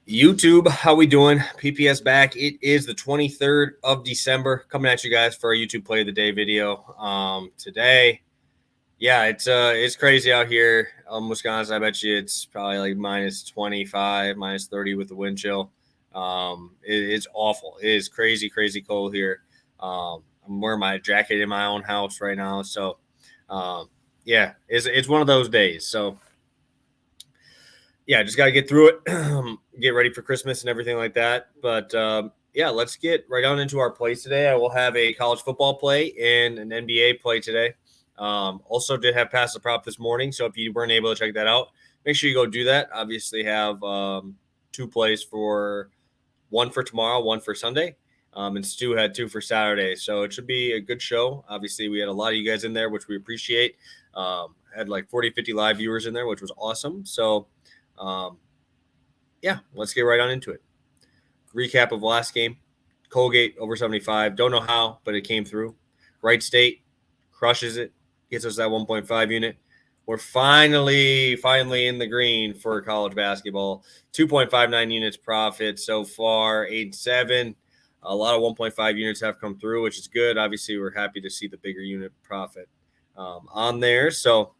YouTube, how we doing? PPS back. It is the 23rd of December, coming at you guys for our YouTube Play of the Day video. Today, yeah, it's crazy out here. Wisconsin, I bet you it's probably like minus 25, minus 30 with the wind chill. It's awful. It is crazy, crazy cold here. I'm wearing my jacket in my own house right now, so yeah, it's one of those days. So yeah, just got to get through it, get ready for Christmas and everything like that. But yeah, let's get right on into our plays today. I will have a college football play and an NBA play today. Also did have Pass the Prop this morning. So if you weren't able to check that out, make sure you go do that. Obviously have two plays for one for tomorrow, one for Sunday. And Stu had two for Saturday. So it should be a good show. Obviously, we had a lot of you guys in there, which we appreciate. Had like 40, 50 live viewers in there, which was awesome. So yeah, let's get right on into it. Recap of last game. Colgate over 75. Don't know how, but it came through. Wright State crushes it. Gets us that 1.5 unit. We're finally in the green for college basketball. 2.59 units profit so far. 8-7. A lot of 1.5 units have come through, which is good. Obviously, we're happy to see the bigger unit profit on there. So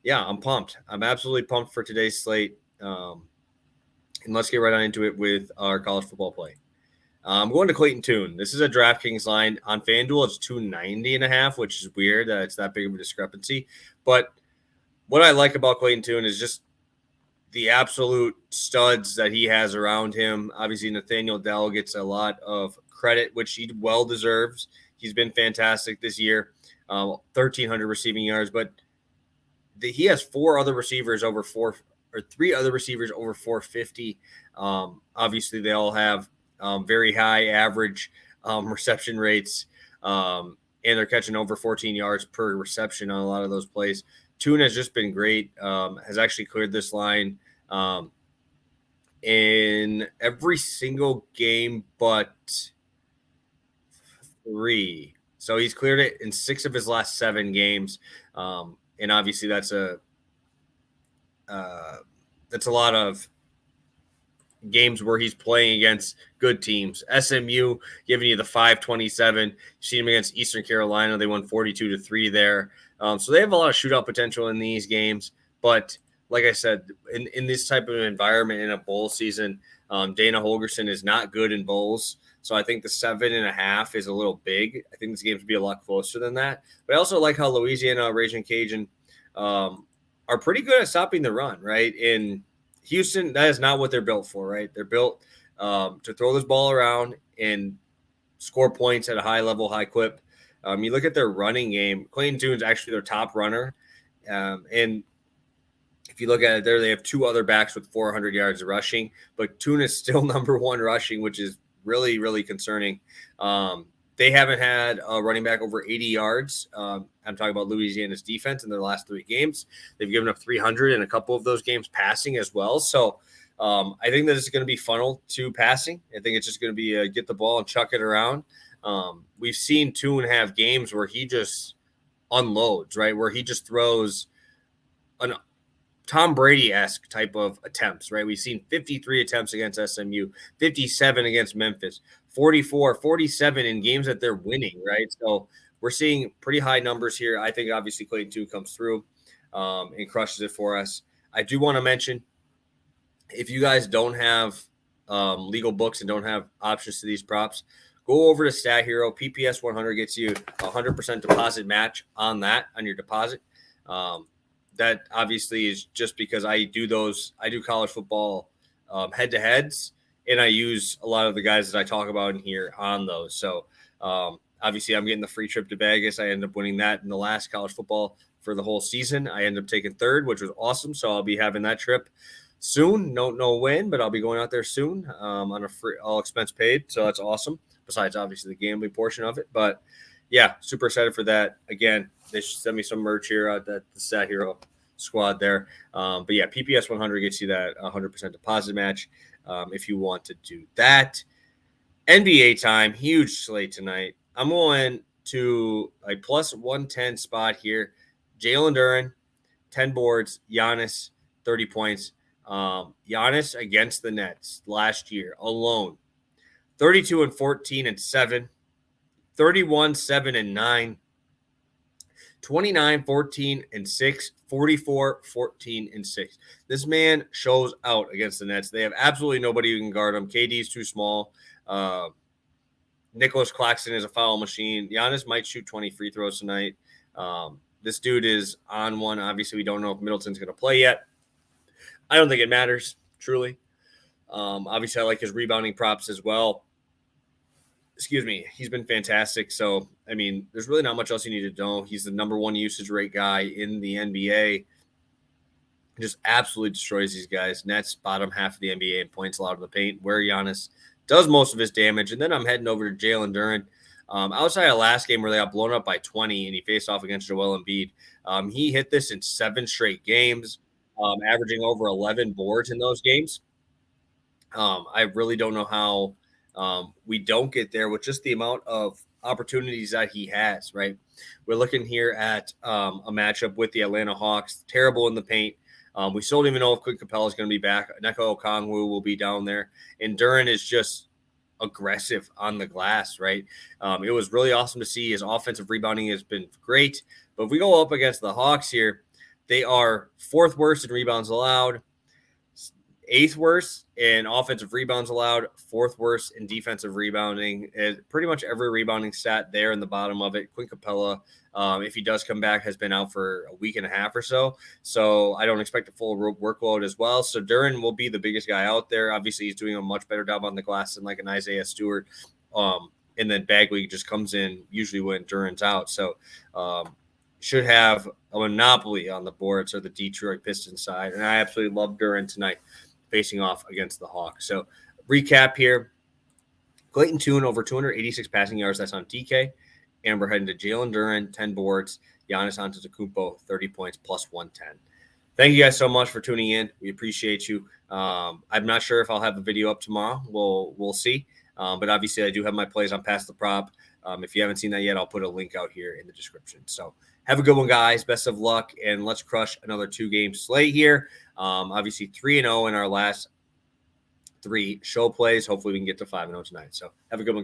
yeah, I'm pumped. I'm absolutely pumped for today's slate. And let's get right on into it with our college football play. I'm going to Clayton Tune. This is a DraftKings line. On FanDuel, it's 290.5, which is weird that it's that big of a discrepancy. But what I like about Clayton Tune is just the absolute studs that he has around him. Obviously, Nathaniel Dell gets a lot of credit, which he well deserves. He's been fantastic this year, 1,300 receiving yards. But he has three other receivers over 450. Obviously, they all have very high average reception rates, and they're catching over 14 yards per reception on a lot of those plays. Tune has just been great. Has actually cleared this line in every single game but 3. So he's cleared it in 6 of his last 7 games. And obviously that's a lot of games where he's playing against good teams. SMU giving you the 527. You see him against Eastern Carolina. They won 42-3 there. So they have a lot of shootout potential in these games. But like I said, in this type of environment in a bowl season, Dana Holgerson is not good in bowls. So I think the 7.5 is a little big. I think this game would be a lot closer than that. But I also like how Louisiana, Raging Cajun are pretty good at stopping the run, right? In Houston, that is not what they're built for, right? They're built to throw this ball around and score points at a high level, high clip. You look at their running game. Clayton Tune's actually their top runner. And if you look at it there, they have 2 other backs with 400 yards of rushing. But Tune is still number 1 rushing, which is really, really concerning. They haven't had a running back over 80 yards. I'm talking about Louisiana's defense in their last 3 games. They've given up 300 in a couple of those games passing as well. So I think that it's going to be funneled to passing. I think it's just going to be get the ball and chuck it around. We've seen Tune have games where he just unloads, right? Where he just throws an Tom Brady-esque type of attempts, right? We've seen 53 attempts against SMU, 57 against Memphis, 44, 47 in games that they're winning, right? So we're seeing pretty high numbers here. I think obviously Clayton 2 comes through and crushes it for us. I do want to mention, if you guys don't have legal books and don't have options to these props, go over to Stathero. PPS 100 gets you 100% deposit match on that, on your deposit. That obviously is just because I do college football head-to-heads, and I use a lot of the guys that I talk about in here on those. So obviously I'm getting the free trip to Vegas. I ended up winning that in the last college football for the whole season. I ended up taking 3rd, which was awesome. So I'll be having that trip soon. Don't know when, but I'll be going out there soon on a free, all expense paid. So that's awesome. Besides obviously the gambling portion of it, but yeah, super excited for that. Again, they should send me some merch here at the Stathero squad there. But yeah, PPS 100 gets you that 100% deposit match if you want to do that. NBA time, huge slate tonight. I'm going to a plus 110 spot here. Jalen Duren, 10 boards. Giannis, 30 points. Giannis against the Nets last year alone, 32-14-7, 31-7-9, 29-14-6, 44-14-6. This man shows out against the Nets. They have absolutely nobody who can guard him. KD is too small. Nicholas Claxton is a foul machine. Giannis might shoot 20 free throws tonight. This dude is on one. Obviously, we don't know if Middleton's going to play yet. I don't think it matters, truly. Obviously, I like his rebounding props as well. Excuse me. He's been fantastic. So, I mean, there's really not much else you need to know. He's the number one usage rate guy in the NBA. Just absolutely destroys these guys. Nets, bottom half of the NBA in points allowed in the paint, where Giannis does most of his damage. And then I'm heading over to Jalen Duren. Outside of last game where they got blown up by 20 and he faced off against Joel Embiid, he hit this in 7 straight games, averaging over 11 boards in those games. I really don't know how we don't get there with just the amount of opportunities that he has, right? We're looking here at a matchup with the Atlanta Hawks, terrible in the paint. We still don't even know if Clint Capella is going to be back. Neko Okongwu will be down there. And Duren is just aggressive on the glass, right? It was really awesome to see. His offensive rebounding has been great. But if we go up against the Hawks here, they are 4th worst in rebounds allowed, 8th worst in offensive rebounds allowed, 4th worst in defensive rebounding. Pretty much every rebounding stat there in the bottom of it. Clint Capella, if he does come back, has been out for a week and a half or so. So I don't expect a full workload as well. So Duren will be the biggest guy out there. Obviously, he's doing a much better job on the glass than like an Isaiah Stewart. And then Bagley just comes in usually when Duren's out. So should have a monopoly on the boards or the Detroit Pistons side. And I absolutely love Duren tonight facing off against the Hawks. So recap here. Clayton Tune over 286 passing yards. That's on DK. And we're heading to Jalen Duren, 10 boards. Giannis Antetokounmpo, 30 points plus 110. Thank you guys so much for tuning in. We appreciate you. I'm not sure if I'll have the video up tomorrow. We'll see. But obviously, I do have my plays on Pass the Prop. If you haven't seen that yet, I'll put a link out here in the description. So have a good one, guys. Best of luck, and let's crush another 2-game slate here. Obviously, 3-0 in our last 3 show plays. Hopefully, we can get to 5-0 tonight. So have a good one, guys.